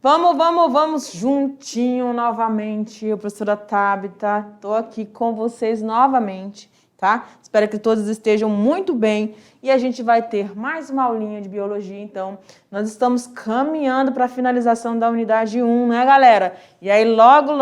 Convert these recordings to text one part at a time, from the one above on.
Vamos juntinho novamente. Eu, professora Tabita, estou aqui com vocês novamente, tá? Espero que todos estejam muito bem e a gente vai ter mais uma aulinha de biologia. Então, nós estamos caminhando para a finalização da unidade 1, né, galera? E aí, logo,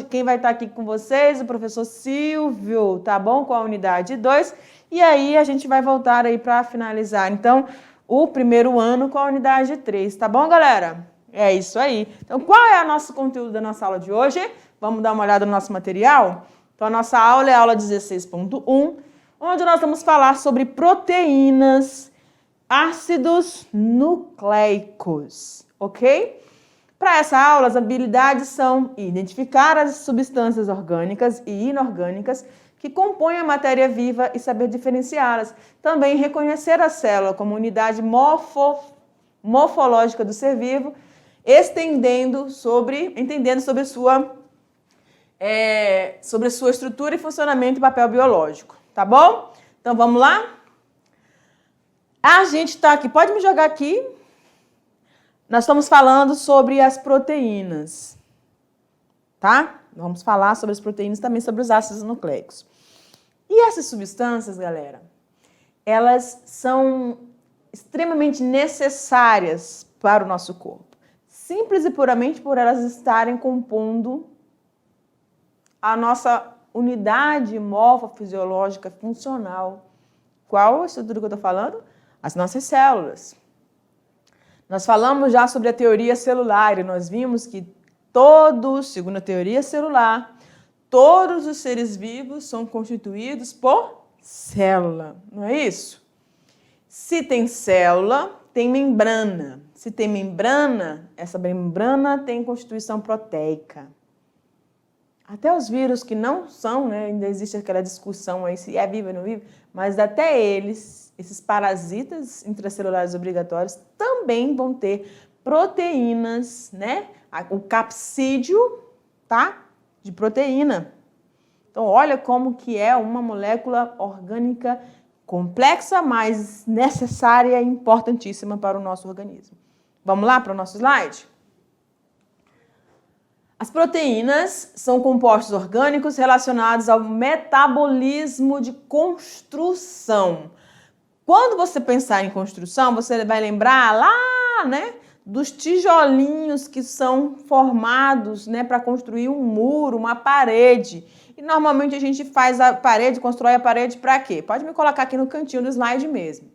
quem vai estar aqui com vocês? O professor Silvio, tá bom? Com a unidade 2. E aí, a gente vai voltar aí para finalizar, então, o primeiro ano com a unidade 3, tá bom, galera? É isso aí. Então, qual é o nosso conteúdo da nossa aula de hoje? Vamos dar uma olhada no nosso material? Então, a nossa aula é a aula 16.1, onde nós vamos falar sobre proteínas, ácidos nucleicos, ok? Para essa aula, as habilidades são identificar as substâncias orgânicas e inorgânicas que compõem a matéria viva e saber diferenciá-las. Também reconhecer a célula como unidade morfológica do ser vivo, entendendo sobre a sua estrutura e funcionamento e papel biológico, tá bom? Então, vamos lá? A gente está aqui, pode me jogar aqui? Nós estamos falando sobre as proteínas, tá? Vamos falar sobre as proteínas e também sobre os ácidos nucleicos. E essas substâncias, galera, elas são extremamente necessárias para o nosso corpo. Simples e puramente por elas estarem compondo a nossa unidade morfofisiológica funcional. Qual a estrutura que eu estou falando? As nossas células. Nós falamos já sobre a teoria celular e nós vimos que segundo a teoria celular, todos os seres vivos são constituídos por célula, não é isso? Se tem célula, tem membrana. Se tem membrana, essa membrana tem constituição proteica. Até os vírus que não são, né, ainda existe aquela discussão aí se é vivo ou não vivo, mas até eles, esses parasitas intracelulares obrigatórios, também vão ter proteínas, né? O capsídeo, tá? De proteína. Então, olha como que é uma molécula orgânica complexa, mas necessária e importantíssima para o nosso organismo. Vamos lá para o nosso slide? As proteínas são compostos orgânicos relacionados ao metabolismo de construção. Quando você pensar em construção, você vai lembrar lá, né, dos tijolinhos que são formados, né, para construir um muro, uma parede. E normalmente a gente faz a parede, constrói a parede para quê? Pode me colocar aqui no cantinho do slide mesmo.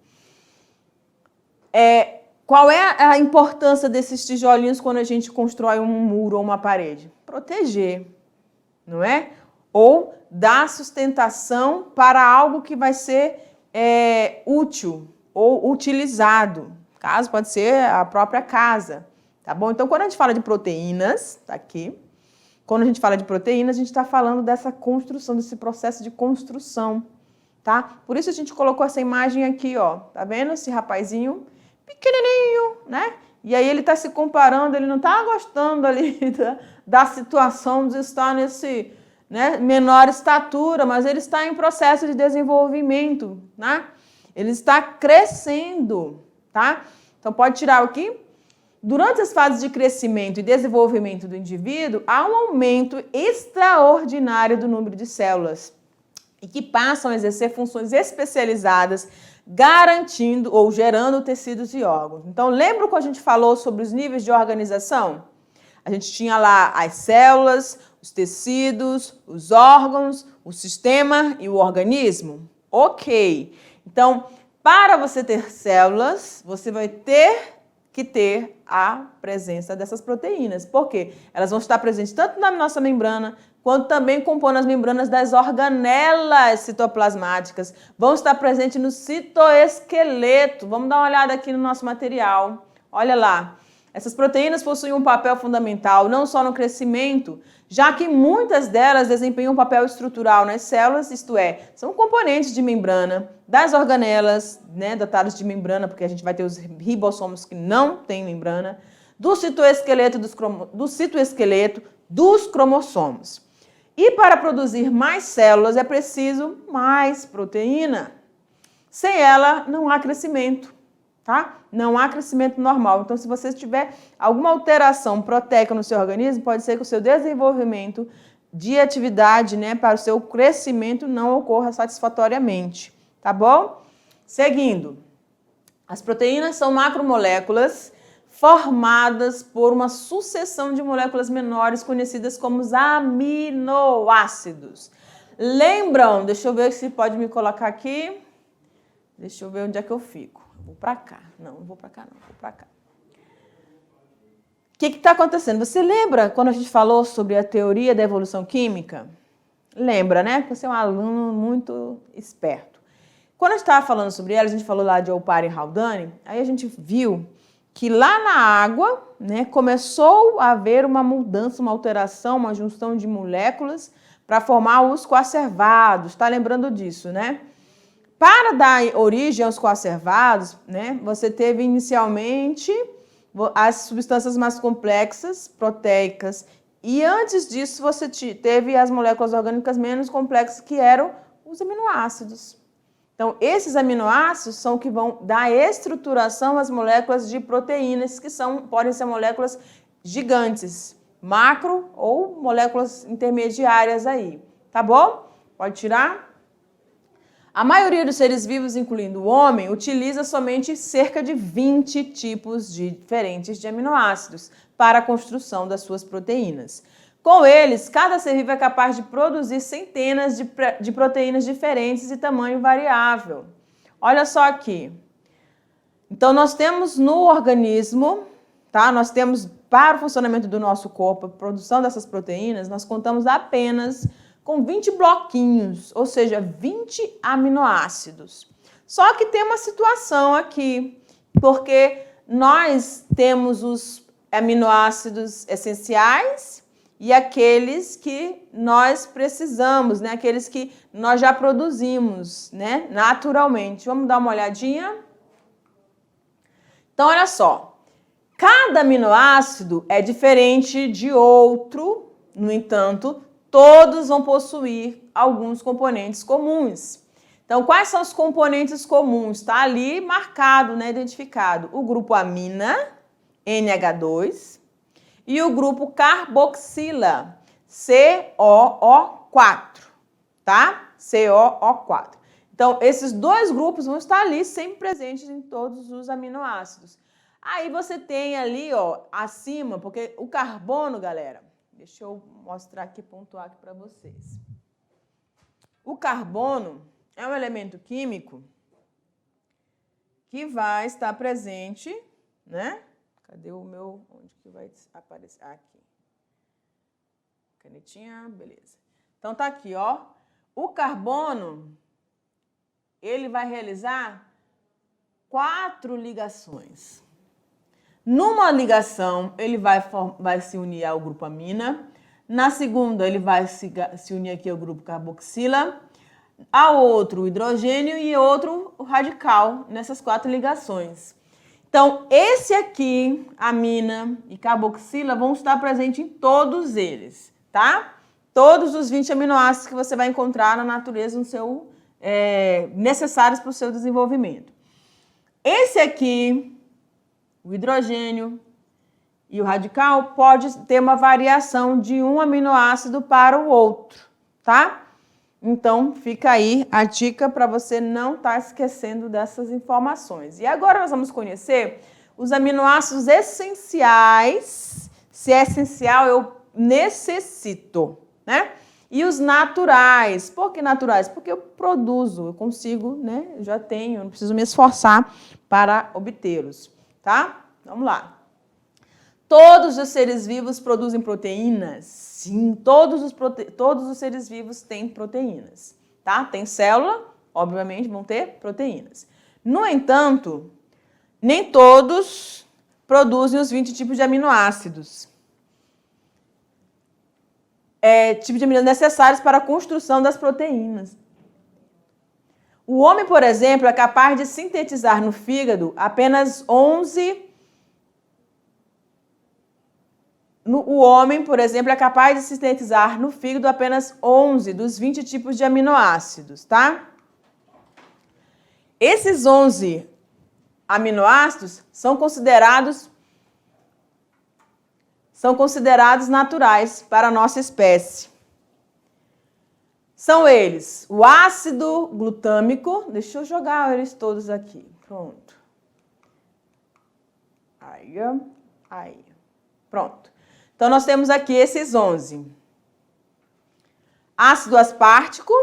Qual é a importância desses tijolinhos quando a gente constrói um muro ou uma parede? Proteger, não é? Ou dar sustentação para algo que vai ser útil ou utilizado. Caso pode ser a própria casa, tá bom? Então, quando a gente fala de proteínas, tá aqui. Quando a gente fala de proteínas, a gente está falando dessa construção, desse processo de construção, tá? Por isso a gente colocou essa imagem aqui, ó. Tá vendo esse rapazinho pequenininho, né? E aí ele está se comparando, ele não está gostando ali da situação de estar nesse, né, menor estatura, mas ele está em processo de desenvolvimento, né? Ele está crescendo, tá? Então pode tirar aqui. Durante as fases de crescimento e desenvolvimento do indivíduo, há um aumento extraordinário do número de células e que passam a exercer funções especializadas, garantindo ou gerando tecidos e órgãos. Então, lembra quando a gente falou sobre os níveis de organização? A gente tinha lá as células, os tecidos, os órgãos, o sistema e o organismo? Ok. Então, para você ter células, você vai ter que ter a presença dessas proteínas. Por quê? Elas vão estar presentes tanto na nossa membrana, quanto também compondo as membranas das organelas citoplasmáticas. Vão estar presentes no citoesqueleto. Vamos dar uma olhada aqui no nosso material. Olha lá. Essas proteínas possuem um papel fundamental, não só no crescimento, já que muitas delas desempenham um papel estrutural nas células, isto é, são componentes de membrana das organelas, né, dotadas de membrana, porque a gente vai ter os ribossomos que não têm membrana, do citoesqueleto, dos cromossomos. E para produzir mais células é preciso mais proteína. Sem ela, não há crescimento. tá? Não há crescimento normal. Então, se você tiver alguma alteração proteica no seu organismo, pode ser que o seu desenvolvimento de atividade, né, para o seu crescimento não ocorra satisfatoriamente, tá bom? Seguindo, as proteínas são macromoléculas formadas por uma sucessão de moléculas menores conhecidas como os aminoácidos. Lembram? Deixa eu ver se pode me colocar aqui. Deixa eu ver onde é que eu fico. Vou para cá. Não vou para cá não, vou para cá. O que está acontecendo? Você lembra quando a gente falou sobre a teoria da evolução química? Lembra, né? Porque você é um aluno muito esperto. Quando a gente estava falando sobre ela, a gente falou lá de Opara e Haldane, aí a gente viu que lá na água, né, começou a haver uma mudança, uma alteração, uma junção de moléculas para formar os coacervados. Está lembrando disso, né? Para dar origem aos coacervados, né, você teve inicialmente as substâncias mais complexas, proteicas, e antes disso você teve as moléculas orgânicas menos complexas, que eram os aminoácidos. Então, esses aminoácidos são que vão dar estruturação às moléculas de proteínas, que podem ser moléculas gigantes, macro ou moléculas intermediárias aí, tá bom? Pode tirar? A maioria dos seres vivos, incluindo o homem, utiliza somente cerca de 20 tipos diferentes de aminoácidos para a construção das suas proteínas. Com eles, cada ser vivo é capaz de produzir centenas de proteínas diferentes de tamanho variável. Olha só aqui. Então, nós temos no organismo, tá? Nós temos para o funcionamento do nosso corpo, a produção dessas proteínas, nós contamos apenas com 20 bloquinhos, ou seja, 20 aminoácidos. Só que tem uma situação aqui, porque nós temos os aminoácidos essenciais e aqueles que nós precisamos, né? Aqueles que nós já produzimos, né? Naturalmente. Vamos dar uma olhadinha? Então, olha só. Cada aminoácido é diferente de outro, no entanto, todos vão possuir alguns componentes comuns. Então, quais são os componentes comuns? Está ali marcado, né, identificado. O grupo amina, NH2, e o grupo carboxila, COO4, tá? COO4. Então, esses dois grupos vão estar ali sempre presentes em todos os aminoácidos. Aí você tem ali, ó, acima, porque o carbono, galera, deixa eu mostrar aqui, pontuar aqui para vocês. O carbono é um elemento químico que vai estar presente, né? Cadê o meu? Onde que vai aparecer? Aqui. Canetinha, beleza. Então tá aqui, ó. O carbono, ele vai realizar 4 ligações. Numa ligação, ele vai se unir ao grupo amina. Na segunda, ele vai se unir aqui ao grupo carboxila. A outro, o hidrogênio, e outro, o radical, nessas 4 ligações. Então, esse aqui, amina e carboxila, vão estar presentes em todos eles, tá? Todos os 20 aminoácidos que você vai encontrar na natureza necessários para o seu desenvolvimento. Esse aqui, o hidrogênio e o radical, pode ter uma variação de um aminoácido para o outro, tá? Então, fica aí a dica para você não estar esquecendo dessas informações. E agora nós vamos conhecer os aminoácidos essenciais. Se é essencial, eu necessito, né? E os naturais. Por que naturais? Porque eu produzo, eu consigo, né? Eu já tenho, não preciso me esforçar para obtê-los, tá? Vamos lá. Todos os seres vivos produzem proteínas? Sim, todos os seres vivos têm proteínas, tá? Tem célula, obviamente vão ter proteínas. No entanto, nem todos produzem os 20 tipos de aminoácidos. Tipos de aminoácidos necessários para a construção das proteínas. O homem, por exemplo, é capaz de sintetizar no fígado apenas 11. O homem, por exemplo, é capaz de sintetizar no fígado apenas 11 dos 20 tipos de aminoácidos, tá? Esses 11 aminoácidos são considerados naturais para a nossa espécie. São eles o ácido glutâmico, deixa eu jogar eles todos aqui, pronto. Aí, pronto. Então, nós temos aqui esses 11. Ácido aspartico,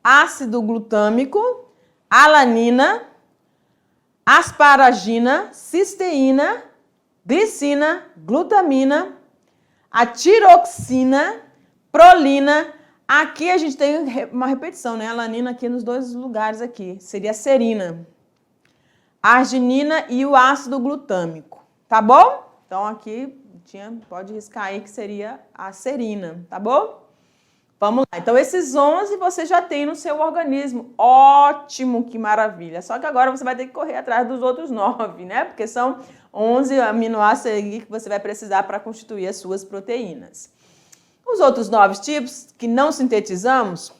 ácido glutâmico, alanina, asparagina, cisteína, glicina, glutamina, a tiroxina, prolina. Aqui a gente tem uma repetição, né? Alanina aqui nos dois lugares aqui. Seria a serina. A arginina e o ácido glutâmico. Tá bom? Então aqui pode riscar aí que seria a serina, tá bom? Vamos lá. Então esses 11 você já tem no seu organismo. Ótimo, que maravilha. Só que agora você vai ter que correr atrás dos outros 9, né? Porque são 11 aminoácidos aí que você vai precisar para constituir as suas proteínas. Os outros 9 tipos que não sintetizamos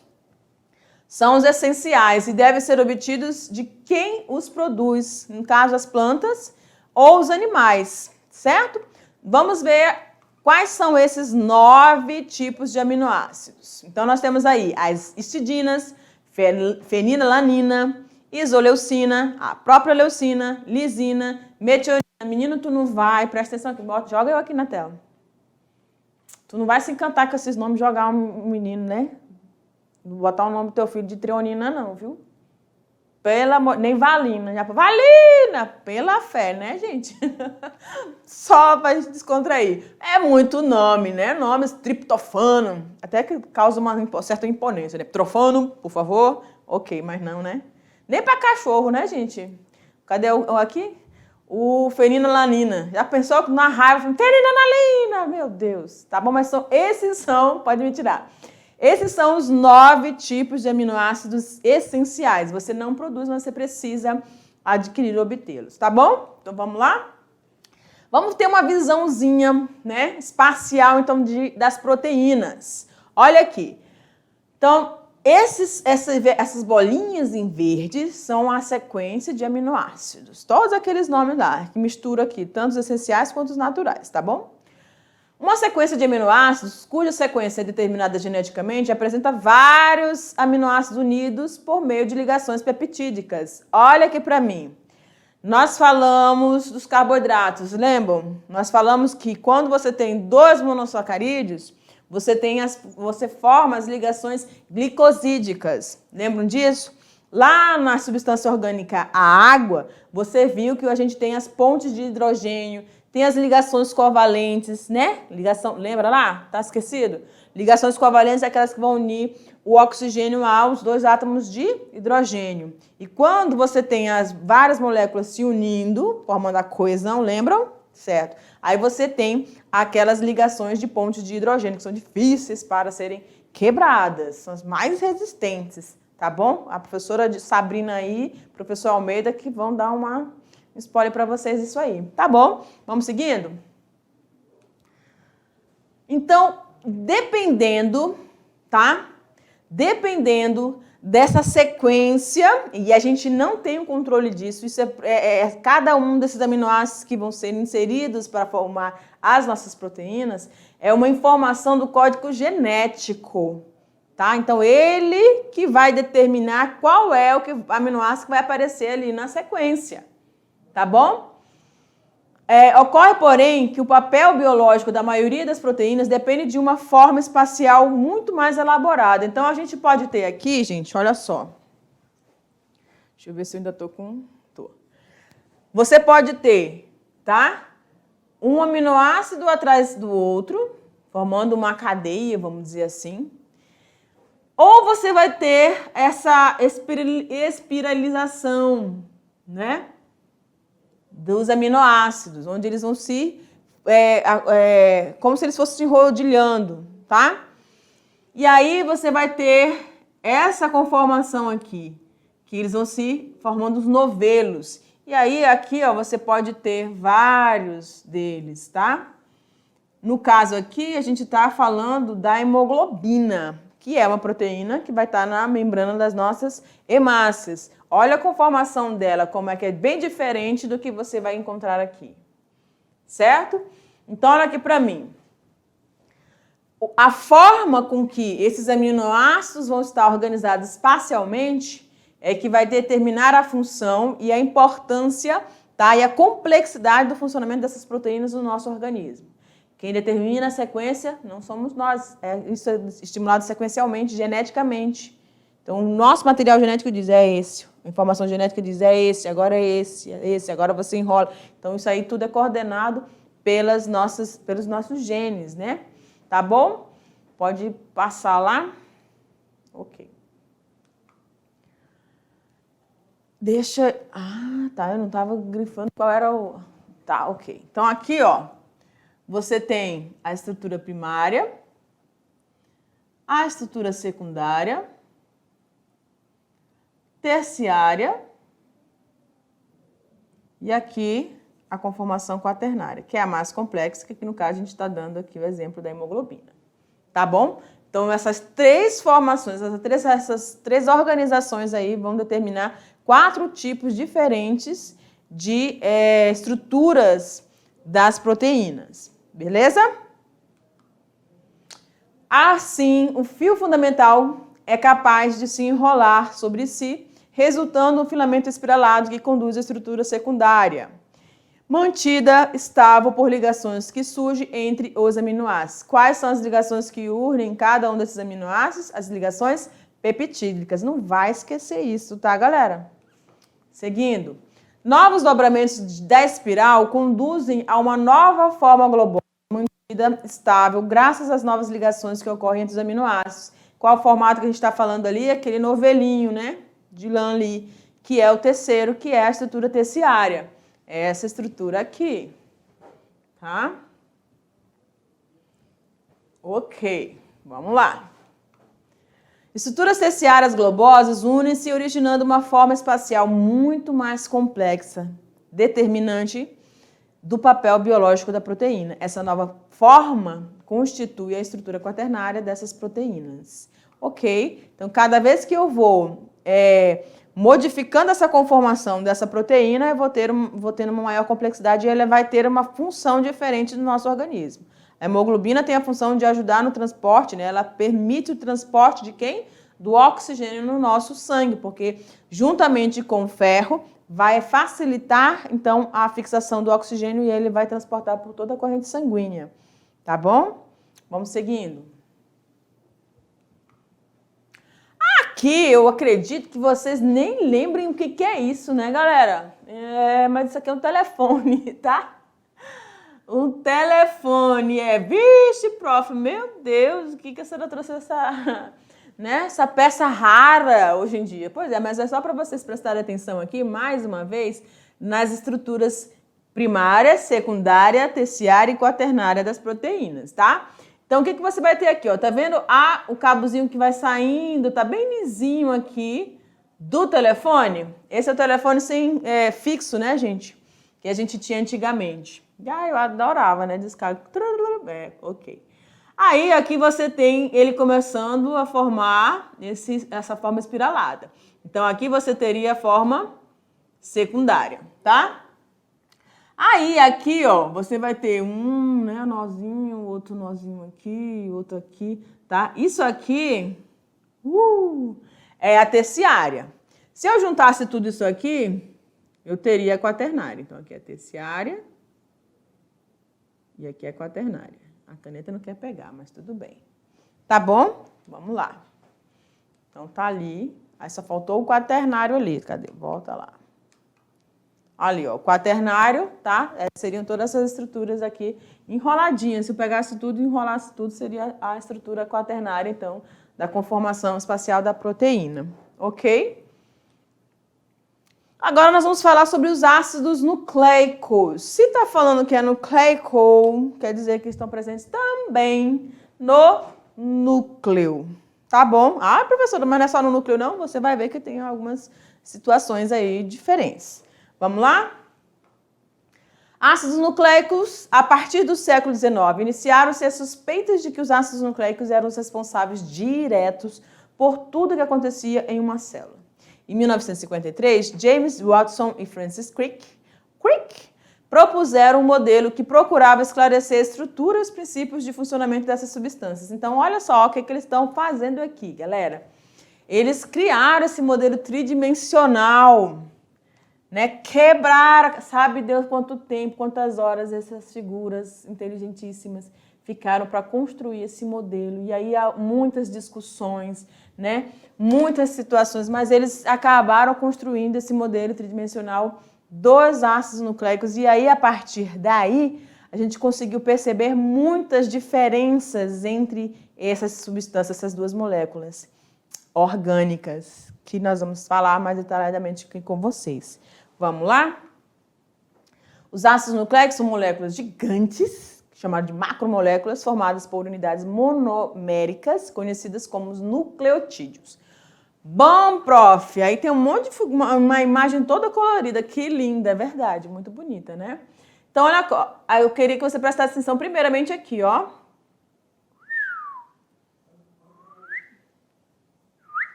são os essenciais e devem ser obtidos de quem os produz, no caso as plantas ou os animais, certo? Vamos ver quais são esses 9 tipos de aminoácidos. Então nós temos aí as histidinas, fenilalanina, isoleucina, a própria leucina, lisina, metionina. Menino, tu não vai, presta atenção aqui, joga eu aqui na tela. Tu não vai se encantar com esses nomes, jogar um menino, né? Não botar o nome do teu filho de Treonina, não, viu? Nem Valina. Valina! Pela fé, né, gente? Só pra gente descontrair. É muito nome, né? Nomes triptofano. Até que causa uma certa imponência, né? Trofano, por favor. Ok, mas não, né? Nem pra cachorro, né, gente? Cadê o aqui? O fenilalanina. Já pensou na raiva? Fenilalanina! Meu Deus. Tá bom, mas pode me tirar. Esses são os 9 tipos de aminoácidos essenciais. Você não produz, mas você precisa adquirir ou obtê-los, tá bom? Então vamos lá? Vamos ter uma visãozinha, né, espacial então das proteínas. Olha aqui. Então, essas bolinhas em verde são a sequência de aminoácidos. Todos aqueles nomes lá que misturam aqui, tanto os essenciais quanto os naturais, tá bom? Uma sequência de aminoácidos, cuja sequência é determinada geneticamente, apresenta vários aminoácidos unidos por meio de ligações peptídicas. Olha aqui para mim. Nós falamos dos carboidratos, lembram? Nós falamos que quando você tem 2 monossacarídeos, você forma as ligações glicosídicas. Lembram disso? Lá na substância orgânica, a água, você viu que a gente tem as pontes de hidrogênio, tem as ligações covalentes, né? Lembra lá? Tá esquecido? Ligações covalentes é aquelas que vão unir o oxigênio aos 2 átomos de hidrogênio. E quando você tem as várias moléculas se unindo, formando a coesão, lembram? Certo. Aí você tem aquelas ligações de pontes de hidrogênio, que são difíceis para serem quebradas, são as mais resistentes, tá bom? A professora Sabrina aí, professor Almeida, que vão dar uma spoiler para vocês isso aí, tá bom? Vamos seguindo? Então, dependendo, tá? Dependendo dessa sequência, e a gente não tem o controle disso, isso cada um desses aminoácidos que vão ser inseridos para formar as nossas proteínas, é uma informação do código genético, tá? Então, ele que vai determinar qual é o aminoácido que vai aparecer ali na sequência. Tá bom? Ocorre, porém, que o papel biológico da maioria das proteínas depende de uma forma espacial muito mais elaborada. Então, a gente pode ter aqui, gente, olha só. Deixa eu ver se eu ainda tô. Você pode ter, tá? Um aminoácido atrás do outro, formando uma cadeia, vamos dizer assim. Ou você vai ter essa espiralização, né? Dos aminoácidos, onde eles vão como se eles fossem se enrodilhando, tá? E aí você vai ter essa conformação aqui, que eles vão se formando os novelos. E aí aqui, ó, você pode ter vários deles, tá? No caso aqui, a gente está falando da hemoglobina, que é uma proteína que vai estar na membrana das nossas hemácias. Olha a conformação dela, como é que é bem diferente do que você vai encontrar aqui. Certo? Então, olha aqui para mim. A forma com que esses aminoácidos vão estar organizados espacialmente é que vai determinar a função e a importância, tá? E a complexidade do funcionamento dessas proteínas no nosso organismo. Quem determina a sequência não somos nós, isso é estimulado sequencialmente, geneticamente. Então, o nosso material genético diz, é esse. A informação genética diz, é esse, agora você enrola. Então, isso aí tudo é coordenado pelos nossos genes, né? Tá bom? Pode passar lá. Ok. Deixa... Ah, tá, eu não estava grifando qual era o... Tá, ok. Então, aqui, ó, você tem a estrutura primária, a estrutura secundária, terciária e aqui a conformação quaternária, que é a mais complexa, que aqui no caso a gente está dando aqui o exemplo da hemoglobina. Tá bom? Então essas três formações, essas três organizações aí vão determinar 4 tipos diferentes de estruturas das proteínas. Beleza? Assim, o fio fundamental é capaz de se enrolar sobre si, resultando um filamento espiralado que conduz à estrutura secundária, mantida estável por ligações que surgem entre os aminoácidos. Quais são as ligações que unem cada um desses aminoácidos? As ligações peptídicas. Não vai esquecer isso, tá, galera? Seguindo. Novos dobramentos da espiral conduzem a uma nova forma global mantida estável graças às novas ligações que ocorrem entre os aminoácidos. Qual o formato que a gente está falando ali? Aquele novelinho, né? De Lanley, que é o terceiro, que é a estrutura terciária. Essa estrutura aqui, tá? Ok, vamos lá. Estruturas terciárias globosas unem-se originando uma forma espacial muito mais complexa, determinante do papel biológico da proteína. Essa nova forma constitui a estrutura quaternária dessas proteínas. Ok? Então, cada vez que eu vou modificando essa conformação dessa proteína, eu vou ter uma maior complexidade e ela vai ter uma função diferente no nosso organismo. A hemoglobina tem a função de ajudar no transporte, né? Ela permite o transporte de quem? Do oxigênio no nosso sangue, porque juntamente com o ferro vai facilitar, então, a fixação do oxigênio e ele vai transportar por toda a corrente sanguínea. Tá bom? Vamos seguindo. Aqui eu acredito que vocês nem lembrem o que é isso, né, galera? Mas isso aqui é um telefone, tá? Um telefone, Vixe, prof, meu Deus, o que a senhora trouxe essa peça rara hoje em dia? Pois é, mas é só para vocês prestarem atenção aqui, mais uma vez, nas estruturas primária, secundária, terciária e quaternária das proteínas, tá? Então, o que você vai ter aqui, ó? Tá vendo o cabozinho que vai saindo, tá bem lisinho aqui do telefone? Esse é o telefone fixo, né, gente? Que a gente tinha antigamente. Eu adorava, né? Descarga. Ok. Aí, aqui você tem ele começando a formar essa forma espiralada. Então, aqui você teria a forma secundária, tá? Aí, aqui, ó, você vai ter né, nozinho, outro nozinho aqui, outro aqui, tá? Isso aqui é a terciária. Se eu juntasse tudo isso aqui, eu teria a quaternária. Então, aqui é a terciária e aqui é a quaternária. A caneta não quer pegar, mas tudo bem. Tá bom? Vamos lá. Então, tá ali. Aí só faltou o quaternário ali. Cadê? Volta lá. Ali, ó, o quaternário, tá? Seriam todas essas estruturas aqui enroladinhas. Se eu pegasse tudo e enrolasse tudo, seria a estrutura quaternária, então, da conformação espacial da proteína. Ok? Agora nós vamos falar sobre os ácidos nucleicos. Se está falando que é nucleico, quer dizer que estão presentes também no núcleo. Tá bom? Ah, professora, mas não é só no núcleo, não? Você vai ver que tem algumas situações aí diferentes. Vamos lá? Ácidos nucleicos, a partir do século XIX, iniciaram-se as suspeitas de que os ácidos nucleicos eram os responsáveis diretos por tudo que acontecia em uma célula. em 1953, James Watson e Francis Crick propuseram um modelo que procurava esclarecer a estrutura e os princípios de funcionamento dessas substâncias. Então, olha só o que eles estão fazendo aqui, galera. Eles criaram esse modelo tridimensional, né? Quebraram, sabe Deus quanto tempo, quantas horas essas figuras inteligentíssimas ficaram para construir esse modelo. E aí há muitas discussões, né? Muitas situações, mas eles acabaram construindo esse modelo tridimensional dos ácidos nucleicos. E aí, a partir daí, a gente conseguiu perceber muitas diferenças entre essas substâncias, essas duas moléculas orgânicas, que nós vamos falar mais detalhadamente aqui com vocês. Vamos lá? Os ácidos nucleicos são moléculas gigantes, chamadas de macromoléculas, formadas por unidades monoméricas, conhecidas como os nucleotídeos. Bom, prof, aí tem um monte de uma imagem toda colorida, que linda, é verdade, muito bonita, né? Então, olha, aí eu queria que você prestasse atenção primeiramente aqui, ó.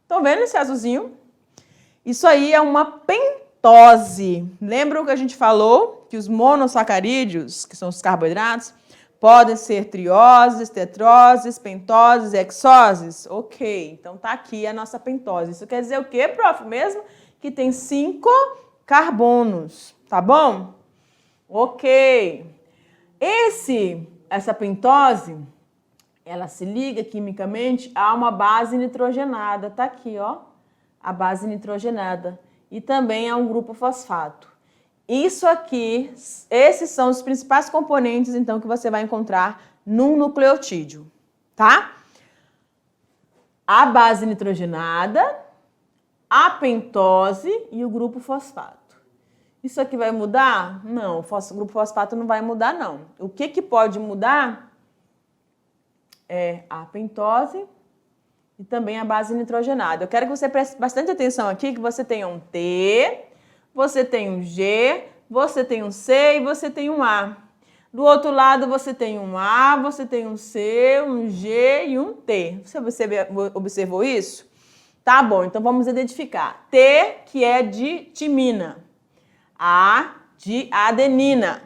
Estão vendo esse azulzinho? Isso aí é uma pentose. Lembram que a gente falou que os monossacarídeos, que são os carboidratos, podem ser trioses, tetroses, pentoses, hexoses? Ok, então tá aqui a nossa pentose. Isso quer dizer o quê, prof? Mesmo que tem 5 carbonos, tá bom? Ok. Essa pentose, ela se liga quimicamente a uma base nitrogenada. Tá aqui, ó, a base nitrogenada. E também a um grupo fosfato. Isso aqui, esses são os principais componentes, então, que você vai encontrar num nucleotídeo, tá? A base nitrogenada, a pentose e o grupo fosfato. Isso aqui vai mudar? Não, o grupo fosfato não vai mudar, não. O que pode mudar é a pentose e também a base nitrogenada. Eu quero que você preste bastante atenção aqui, que você tenha um T, você tem um G, você tem um C e você tem um A. Do outro lado você tem um A, você tem um C, um G e um T. Você observou isso? Tá bom, então vamos identificar. T, que é de timina. A, de adenina.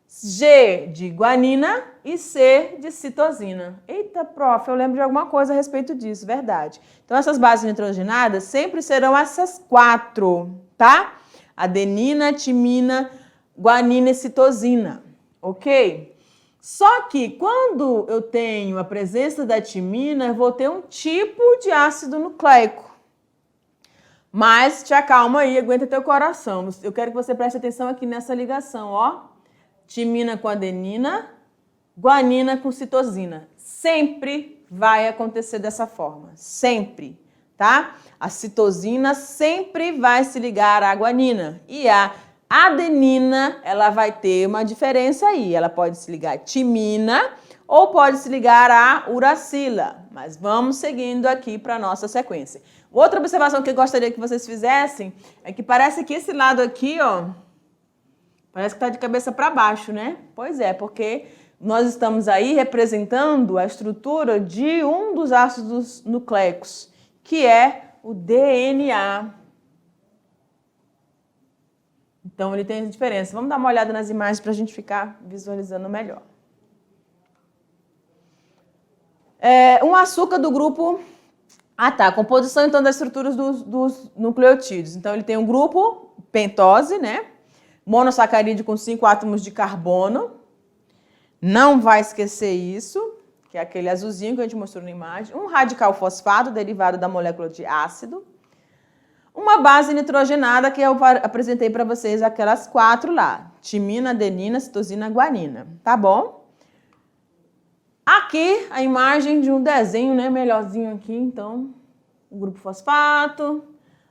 G, de guanina. E C, de citosina. Eita, prof, eu lembro de alguma coisa a respeito disso, verdade. Então, essas bases nitrogenadas sempre serão essas 4, tá? Adenina, timina, guanina e citosina, ok? Só que quando eu tenho a presença da timina, eu vou ter um tipo de ácido nucleico. Mas te acalma aí, aguenta teu coração. Eu quero que você preste atenção aqui nessa ligação, ó. Timina com adenina, guanina com citosina. Sempre vai acontecer dessa forma, sempre, tá? A citosina sempre vai se ligar à guanina e a adenina, ela vai ter uma diferença aí. Ela pode se ligar à timina ou pode se ligar à uracila. Mas vamos seguindo aqui para a nossa sequência. Outra observação que eu gostaria que vocês fizessem é que parece que esse lado aqui, ó, parece que está de cabeça para baixo, né? Pois é, porque nós estamos aí representando a estrutura de um dos ácidos nucleicos, que é o DNA. Então, ele tem diferença. Vamos dar uma olhada nas imagens para a gente ficar visualizando melhor. Um açúcar do grupo... Ah, tá. A composição, então, das estruturas dos nucleotídeos. Então, ele tem um grupo pentose, né? Monossacarídeo com 5 átomos de carbono. Não vai esquecer isso, que é aquele azulzinho que a gente mostrou na imagem. Um radical fosfato, derivado da molécula de ácido. Uma base nitrogenada, que eu apresentei para vocês, aquelas 4 lá. Timina, adenina, citosina, guanina. Tá bom? Aqui, a imagem de um desenho, né, melhorzinho aqui, então, o grupo fosfato,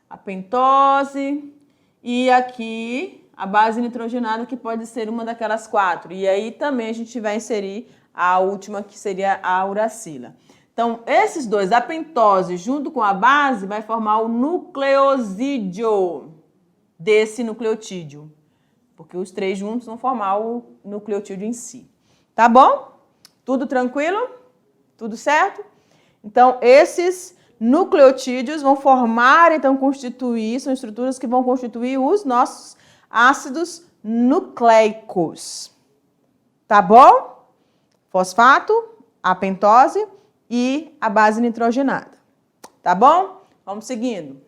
a pentose e aqui a base nitrogenada, que pode ser uma daquelas 4. E aí também a gente vai inserir a última, que seria a uracila. Então, esses dois, a pentose junto com a base, vai formar o nucleosídeo desse nucleotídeo. Porque os 3 juntos vão formar o nucleotídeo em si. Tá bom? Tudo tranquilo? Tudo certo? Então, esses nucleotídeos vão formar, então constituir, são estruturas que vão constituir os nossos ácidos nucleicos. Tá bom? Fosfato, a pentose e a base nitrogenada. Tá bom? Vamos seguindo.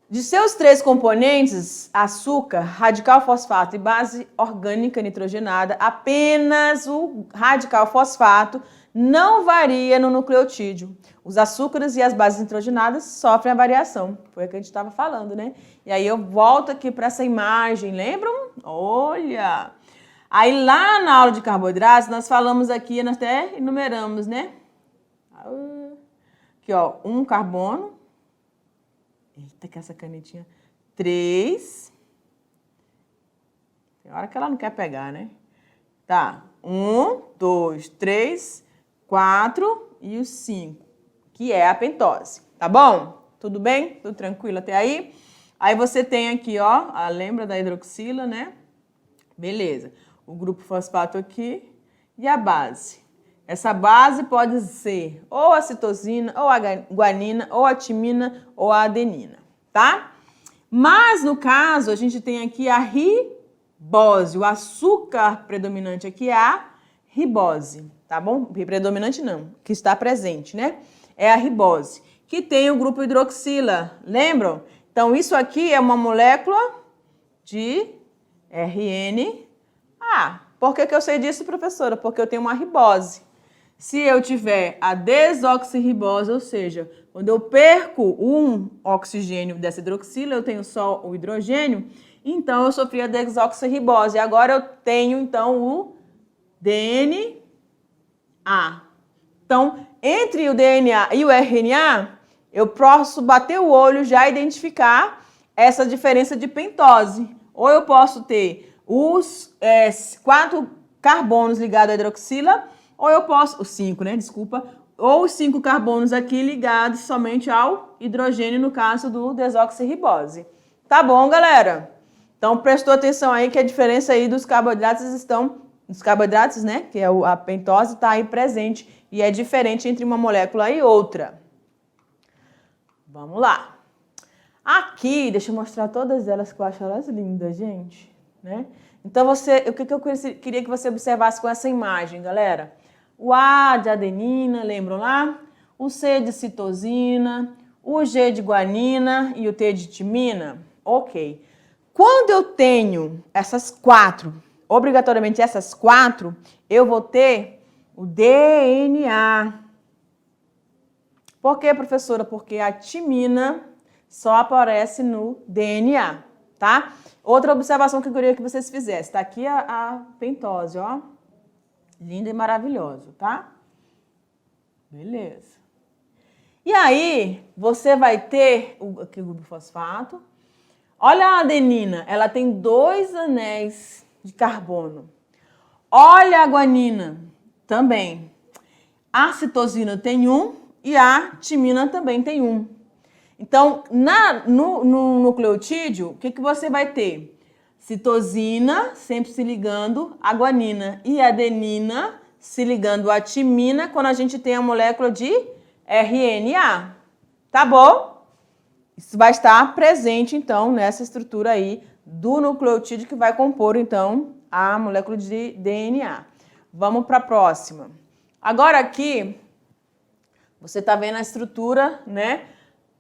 De seus 3 componentes, açúcar, radical fosfato e base orgânica nitrogenada, apenas o radical fosfato não varia no nucleotídeo. Os açúcares e as bases nitrogenadas sofrem a variação. Foi o que a gente estava falando, né? E aí eu volto aqui para essa imagem, lembram? Olha! Aí lá na aula de carboidratos, nós falamos aqui, nós até enumeramos, né? Aqui, ó, 1 carbono. Eita, que essa canetinha. 3. Tem hora que ela não quer pegar, né? Tá. 1, 2, 3, 4 e o 5, que é a pentose. Tá bom? Tudo bem? Tudo tranquilo até aí? Aí você tem aqui, ó, lembra da hidroxila, né? Beleza. O grupo fosfato aqui e a base. Essa base pode ser ou a citosina, ou a guanina, ou a timina, ou a adenina, tá? Mas, no caso, a gente tem aqui a ribose. O açúcar predominante aqui é a ribose, tá bom? Predominante não, que está presente, né? É a ribose, que tem o grupo hidroxila, lembram? Então, isso aqui é uma molécula de RNA. Por que eu sei disso, professora? Porque eu tenho uma ribose. Se eu tiver a desoxirribose, ou seja, quando eu perco um oxigênio dessa hidroxila, eu tenho só o hidrogênio, então eu sofri a desoxirribose. Agora eu tenho, então, o DNA. Então, entre o DNA e o RNA, eu posso bater o olho e já identificar essa diferença de pentose. Ou eu posso ter os 4 carbonos ligados à hidroxila, ou eu posso, os 5, né, desculpa, ou os 5 carbonos aqui ligados somente ao hidrogênio, no caso do desoxirribose. Tá bom, galera? Então, prestou atenção aí que a diferença aí dos carboidratos, né, que é a pentose, tá aí presente e é diferente entre uma molécula e outra. Vamos lá. Aqui, deixa eu mostrar todas elas que eu acho elas lindas, gente, né? Então, o que eu queria que você observasse com essa imagem, galera? O A de adenina, lembram lá? O C de citosina, o G de guanina e o T de timina? Ok. Quando eu tenho essas 4, obrigatoriamente essas 4, eu vou ter o DNA. Por quê, professora? Porque a timina só aparece no DNA, tá? Outra observação que eu queria que vocês fizessem. Tá aqui a pentose, ó. Linda e maravilhosa, tá? Beleza. E aí, você vai ter aqui o grupo fosfato. Olha a adenina, ela tem 2 anéis de carbono. Olha a guanina, também. A citosina tem 1 e a timina também tem 1. Então, no nucleotídeo, o que você vai ter? Citosina sempre se ligando à guanina e adenina se ligando à timina quando a gente tem a molécula de RNA. Tá bom? Isso vai estar presente, então, nessa estrutura aí do nucleotídeo que vai compor, então, a molécula de DNA. Vamos para a próxima. Agora aqui, você está vendo a estrutura, né?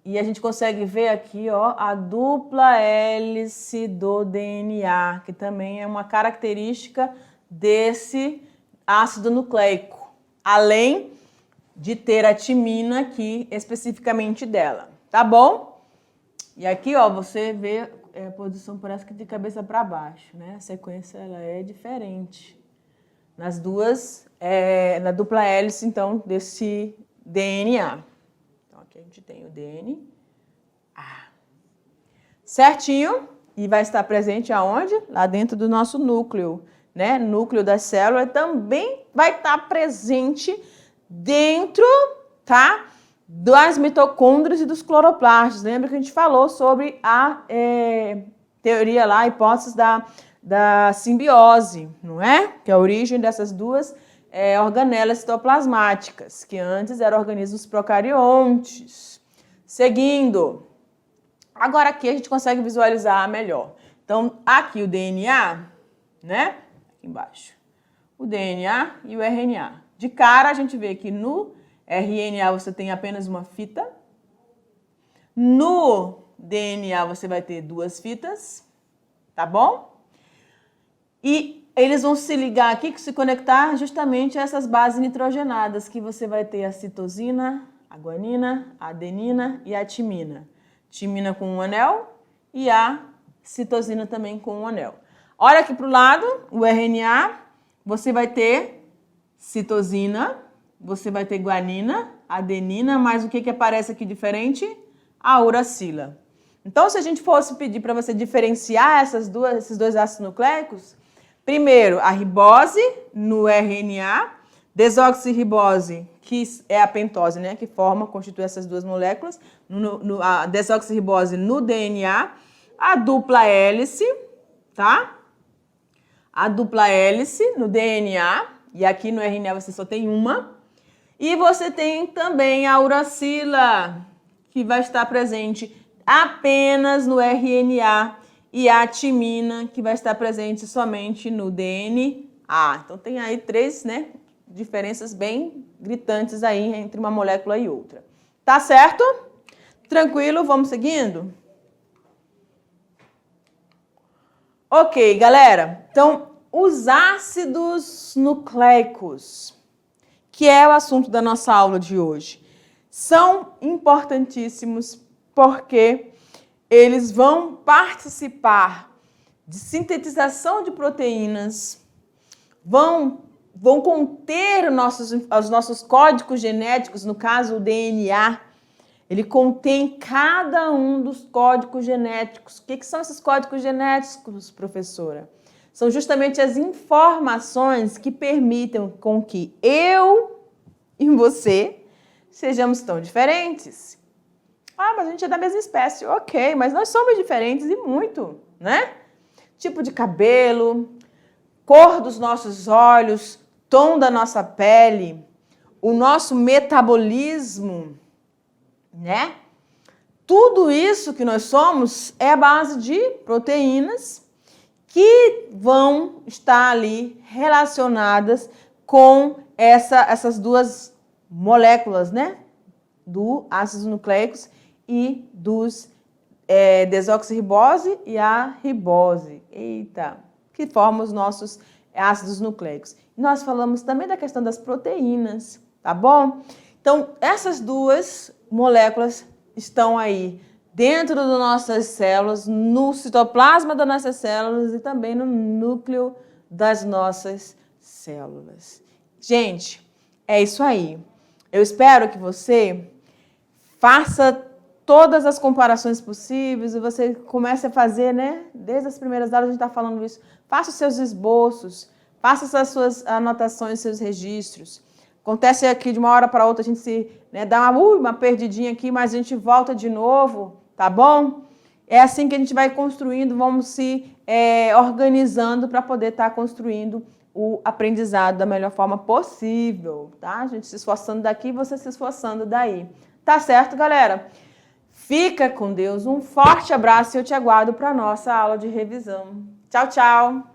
E a gente consegue ver aqui, ó, a dupla hélice do DNA, que também é uma característica desse ácido nucleico, além de ter a timina aqui especificamente dela, tá bom? E aqui, ó, você vê a posição parece que de cabeça para baixo, né? A sequência ela é diferente nas duas, na dupla hélice, então, desse DNA. Aqui a gente tem o DNA. Certinho? E vai estar presente aonde? Lá dentro do nosso núcleo, né? Núcleo da célula também vai estar presente dentro, tá? Das mitocôndrias e dos cloroplastos. Lembra que a gente falou sobre a teoria lá, a hipótese da simbiose, não é? Que é a origem dessas duas organelas citoplasmáticas, que antes eram organismos procariontes. Seguindo. Agora aqui a gente consegue visualizar melhor. Então, aqui o DNA, né? Aqui embaixo. O DNA e o RNA. De cara, a gente vê que no RNA você tem apenas uma fita. No DNA você vai ter 2 fitas, tá bom? E eles vão se ligar aqui, se conectar justamente a essas bases nitrogenadas, que você vai ter a citosina, a guanina, a adenina e a timina. Timina com um anel e a citosina também com um anel. Olha aqui para o lado, o RNA, você vai ter citosina, você vai ter guanina, adenina, mas o que aparece aqui diferente? A uracila. Então, se a gente fosse pedir para você diferenciar esses 2 ácidos nucleicos, primeiro, a ribose no RNA, desoxirribose, que é a pentose, né, que constitui essas 2 moléculas, a desoxirribose no DNA, a dupla hélice, tá? A dupla hélice no DNA, e aqui no RNA você só tem uma, e você tem também a uracila, que vai estar presente apenas no RNA, e a timina, que vai estar presente somente no DNA. Então tem aí 3, né, diferenças bem gritantes aí entre uma molécula e outra. Tá certo? Tranquilo? Vamos seguindo? Ok, galera. Então, os ácidos nucleicos, que é o assunto da nossa aula de hoje, são importantíssimos porque eles vão participar de sintetização de proteínas, vão conter os nossos códigos genéticos, no caso o DNA, ele contém cada um dos códigos genéticos. O que são esses códigos genéticos, professora? São justamente as informações que permitem com que eu e você sejamos tão diferentes. Mas a gente é da mesma espécie. Ok, mas nós somos diferentes e muito, né? Tipo de cabelo, cor dos nossos olhos, tom da nossa pele, o nosso metabolismo, né? Tudo isso que nós somos é a base de proteínas que vão estar ali relacionadas com essas 2 moléculas, né? Do ácidos nucleicos e dos desoxirribose e a ribose. Eita! Que formam os nossos ácidos nucleicos. Nós falamos também da questão das proteínas, tá bom? Então, essas 2 moléculas estão aí dentro das nossas células, no citoplasma das nossas células e também no núcleo das nossas células. Gente, é isso aí. Eu espero que você faça todas as comparações possíveis e você comece a fazer, né? Desde as primeiras aulas a gente está falando isso. Faça os seus esboços, faça as suas anotações, seus registros. Acontece aqui de uma hora para outra a gente dá uma perdidinha aqui, mas a gente volta de novo, tá bom? É assim que a gente vai construindo, vamos se organizando para poder estar construindo o aprendizado da melhor forma possível, tá? A gente se esforçando daqui e você se esforçando daí. Tá certo, galera? Fica com Deus, um forte abraço e eu te aguardo para a nossa aula de revisão. Tchau, tchau!